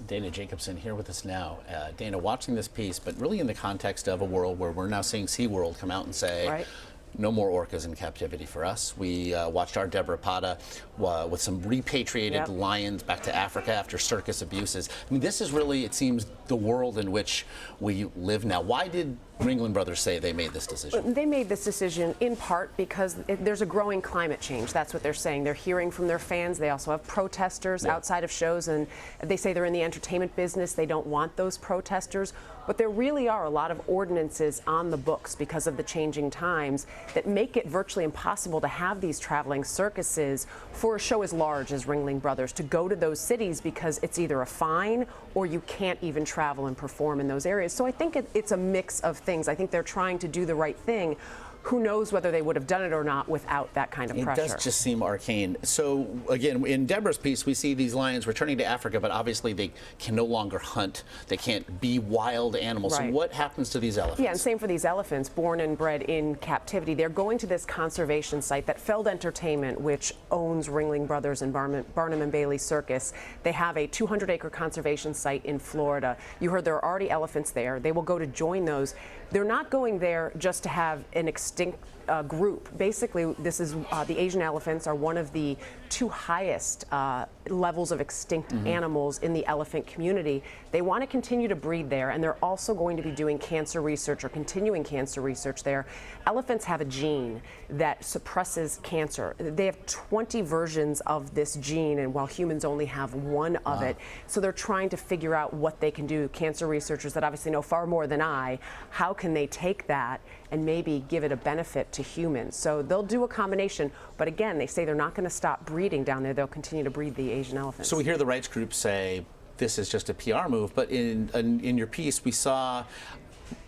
Dana Jacobson here with us now. Dana, watching this piece, but really in the context of a world where we're now seeing SeaWorld come out and say, right, no more orcas in captivity for us. We watched our Deborah Pata with some repatriated lions back to Africa after circus abuses. I mean, this is really, it seems, the world in which we live now. Why did Ringling Brothers say they made this decision? They made this decision in part because there's a growing climate change. That's what they're saying. They're hearing from their fans. They also have protesters outside of shows, and they say they're in the entertainment business. They don't want those protesters. But there really are a lot of ordinances on the books because of the changing times that make it virtually impossible to have these traveling circuses for a show as large as Ringling Brothers to go to those cities, because it's either a fine or you can't even travel and perform in those areas. So I think it's a mix of things. I think they're trying to do the right thing. Who knows whether they would have done it or not without that kind of pressure. It does just seem arcane. So again, in Deborah's piece, we see these lions returning to Africa, but obviously they can no longer hunt. They can't be wild animals. Right. So what happens to these elephants? Yeah, and same for these elephants born and bred in captivity. They're going to this conservation site that Feld Entertainment, which owns Ringling Brothers and Barnum Bailey Circus. They have a 200-acre conservation site in Florida. You heard there are already elephants there. They will go to join those. They're not going there just to have an extinct group. Basically, this is the Asian elephants are one of the two highest levels of extinct animals in the elephant community. They want to continue to breed there, and they're also going to be doing cancer research or continuing cancer research there. Elephants have a gene that suppresses cancer. They have 20 versions of this gene, and while humans only have one of it. So they're trying to figure out what they can do. Cancer researchers that obviously know far more than I, how can they take that and maybe give it a benefit to humans? So they'll do a combination, but again, they say they're not going to stop breeding down there. They'll continue to breed the Asian elephants. So we hear the rights groups say this is just a PR move, but in your piece we saw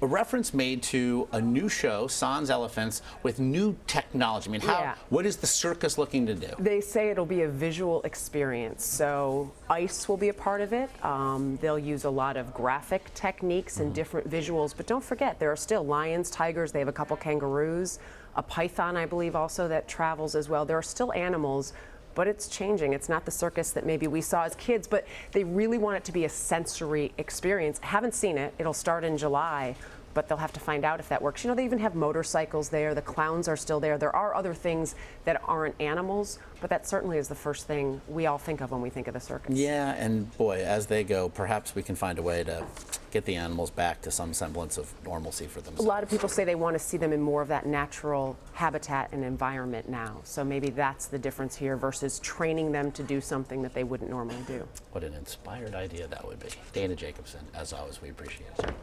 a reference made to a new show, Sans Elephants, with new technology. I mean, what is the circus looking to do? They say it'll be a visual experience. So ice will be a part of it. They'll use a lot of graphic techniques and different visuals. But don't forget, there are still lions, tigers. They have a couple kangaroos, a python, I believe, also that travels as well. There are still animals. But it's changing. It's not the circus that maybe we saw as kids, but they really want it to be a sensory experience. Haven't seen it. It'll start in July, but they'll have to find out if that works. You know, they even have motorcycles there. The clowns are still there. There are other things that aren't animals, but that certainly is the first thing we all think of when we think of the circus. Yeah, and boy, as they go, perhaps we can find a way to get the animals back to some semblance of normalcy for themselves. A lot of people say they want to see them in more of that natural habitat and environment now. So maybe that's the difference here versus training them to do something that they wouldn't normally do. What an inspired idea that would be. Dana Jacobson, as always, we appreciate it.